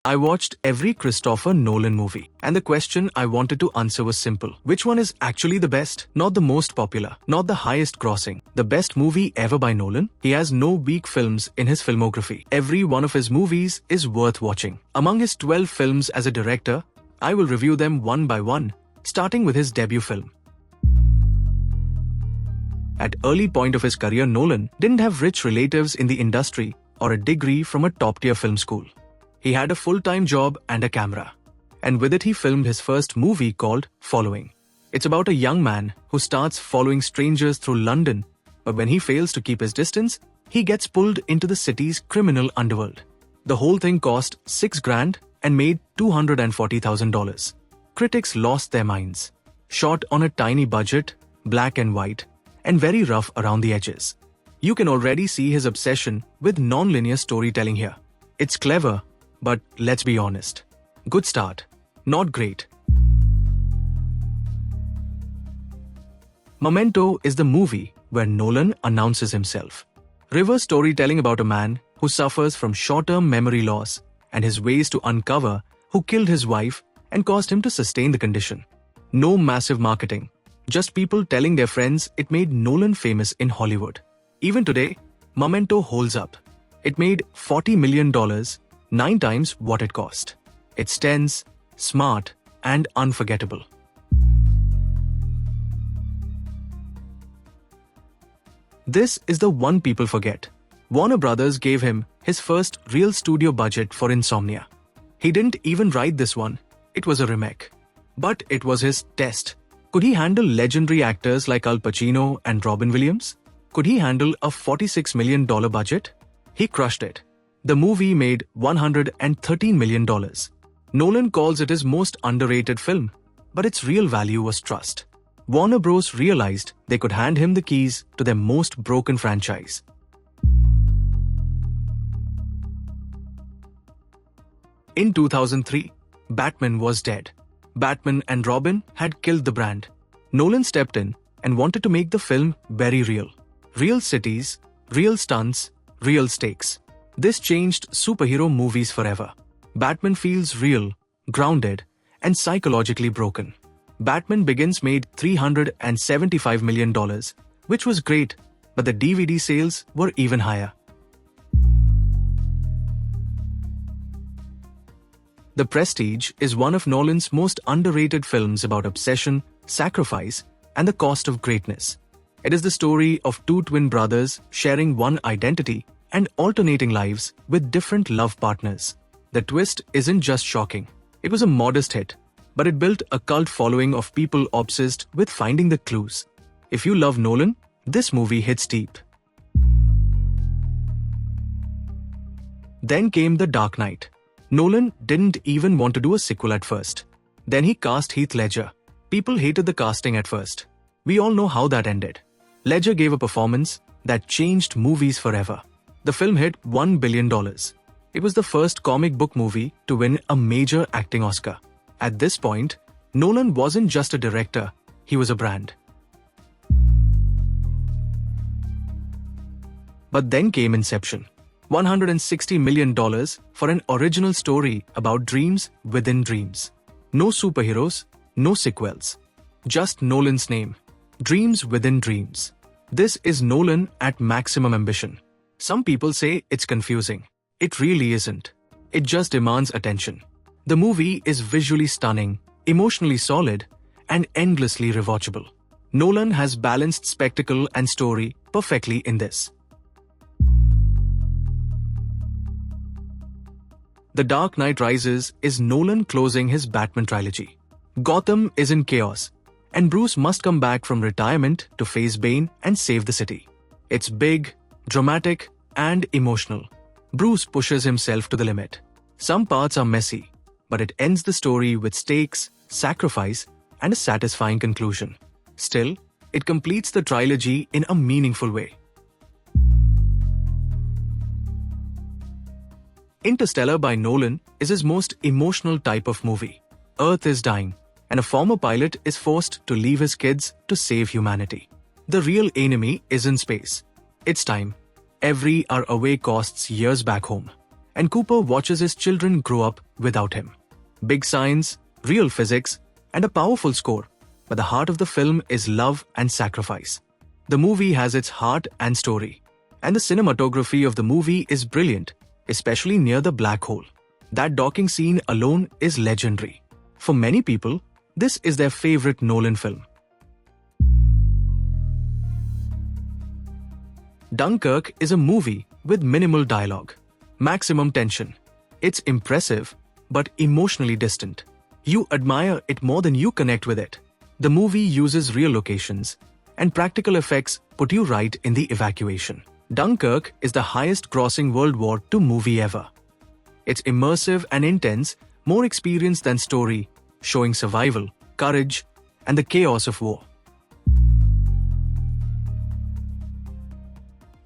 I watched every Christopher Nolan movie, and the question I wanted to answer was simple. Which one is actually the best? Not the most popular, not the highest grossing. The best movie ever by Nolan? He has no weak films in his filmography. Every one of his movies is worth watching. Among his 12 films as a director, I will review them one by one, starting with his debut film. At early point of his career, Nolan didn't have rich relatives in the industry or a degree from a top-tier film school. He had a full-time job and a camera. And with it he filmed his first movie called Following. It's about a young man who starts following strangers through London, but when he fails to keep his distance, he gets pulled into the city's criminal underworld. The whole thing cost $6 grand and made $240,000. Critics lost their minds. Shot on a tiny budget, black and white, and very rough around the edges. You can already see his obsession with non-linear storytelling here. It's clever, but let's be honest. Good start, not great. Memento is the movie where Nolan announces himself. Reverse storytelling about a man who suffers from short-term memory loss and his ways to uncover who killed his wife and caused him to sustain the condition. No massive marketing, just people telling their friends. It made Nolan famous in Hollywood. Even today, Memento holds up. It made $40 million, 9 times what it cost. It's tense, smart, and unforgettable. This is the one people forget. Warner Brothers gave him his first real studio budget for Insomnia. He didn't even write this one, it was a remake. But it was his test. Could he handle legendary actors like Al Pacino and Robin Williams? Could he handle a $46 million budget? He crushed it. The movie made $113 million. Nolan calls it his most underrated film, but its real value was trust. Warner Bros. Realized they could hand him the keys to their most broken franchise. In 2003, Batman was dead. Batman and Robin had killed the brand. Nolan stepped in and wanted to make the film very real. Real cities, real stunts, real stakes. This changed superhero movies forever. Batman feels real, grounded, and psychologically broken. Batman Begins made $375 million, which was great, but the DVD sales were even higher. The Prestige is one of Nolan's most underrated films about obsession, sacrifice, and the cost of greatness. It is the story of two twin brothers sharing one identity and alternating lives with different love partners. The twist isn't just shocking. It was a modest hit, but it built a cult following of people obsessed with finding the clues. If you love Nolan, this movie hits deep. Then came The Dark Knight. Nolan didn't even want to do a sequel at first. Then he cast Heath Ledger. People hated the casting at first. We all know how that ended. Ledger gave a performance that changed movies forever. The film hit $1 billion. It was the first comic book movie to win a major acting Oscar. At this point, Nolan wasn't just a director, he was a brand. But then came Inception. $160 million for an original story about dreams within dreams. No superheroes, no sequels. Just Nolan's name. Dreams within dreams. This is Nolan at maximum ambition. Some people say it's confusing. It really isn't. It just demands attention. The movie is visually stunning, emotionally solid, and endlessly rewatchable. Nolan has balanced spectacle and story perfectly in this. The Dark Knight Rises is Nolan closing his Batman trilogy. Gotham is in chaos, and Bruce must come back from retirement to face Bane and save the city. It's big, dramatic, and emotional. Bruce pushes himself to the limit. Some parts are messy, but it ends the story with stakes, sacrifice, and a satisfying conclusion. Still, it completes the trilogy in a meaningful way. Interstellar by Nolan is his most emotional type of movie. Earth is dying, and a former pilot is forced to leave his kids to save humanity. The real enemy is in space. It's time. Every hour away costs years back home. and Cooper watches his children grow up without him. Big science, real physics, and a powerful score, but the heart of the film is love and sacrifice. The movie has its heart and story, and the cinematography of the movie is brilliant, especially near the black hole. That docking scene alone is legendary. For many people, this is their favorite Nolan film. Dunkirk is a movie with minimal dialogue, maximum tension. It's impressive, but emotionally distant. You admire it more than you connect with it. The movie uses real locations, and practical effects put you right in the evacuation. Dunkirk is the highest-grossing World War II movie ever. It's immersive and intense, more experience than story, showing survival, courage, and the chaos of war.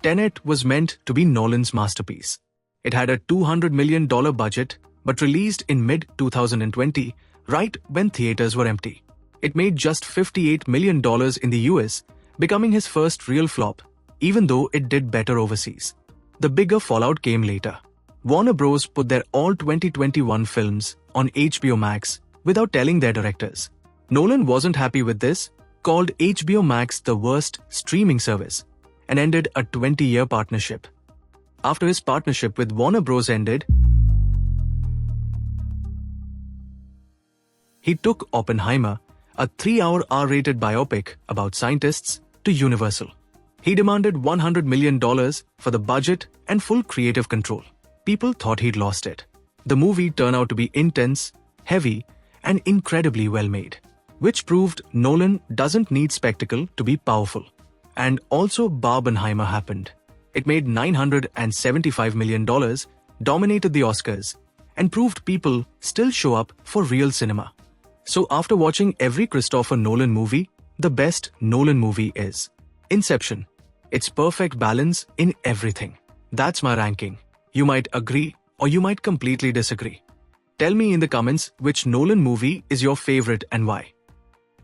Tenet was meant to be Nolan's masterpiece. It had a $200 million budget, but released in mid-2020, right when theaters were empty. It made just $58 million in the US, becoming his first real flop, even though it did better overseas. The bigger fallout came later. Warner Bros. Put their all 2021 films on HBO Max without telling their directors. Nolan wasn't happy with this, called HBO Max the worst streaming service, and ended a 20-year partnership. After his partnership with Warner Bros. Ended, he took Oppenheimer, a 3-hour R-rated biopic about scientists, to Universal. He demanded $100 million for the budget and full creative control. People thought he'd lost it. The movie turned out to be intense, heavy, and incredibly well made, which proved Nolan doesn't need spectacle to be powerful. And also Barbenheimer happened. It made $975 million, dominated the Oscars, and proved people still show up for real cinema. So after watching every Christopher Nolan movie, the best Nolan movie is Inception. It's perfect balance in everything. That's my ranking. You might agree or you might completely disagree. Tell me in the comments which Nolan movie is your favorite and why.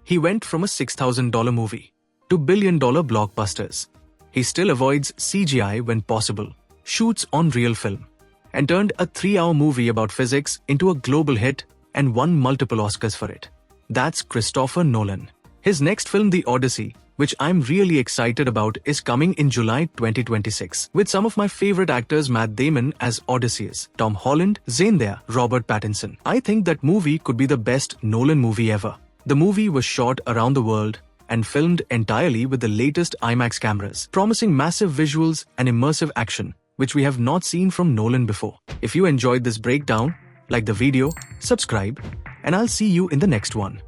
He went from a $6,000 movie to billion-dollar blockbusters. He still avoids CGI when possible, shoots on real film, and turned a 3-hour movie about physics into a global hit and won multiple Oscars for it. That's Christopher Nolan. His next film, The Odyssey, which I'm really excited about, is coming in July 2026, with some of my favorite actors Matt Damon as Odysseus, Tom Holland, Zendaya, Robert Pattinson. I think that movie could be the best Nolan movie ever. The movie was shot around the world and filmed entirely with the latest IMAX cameras, promising massive visuals and immersive action, which we have not seen from Nolan before. If you enjoyed this breakdown, like the video, subscribe, and I'll see you in the next one.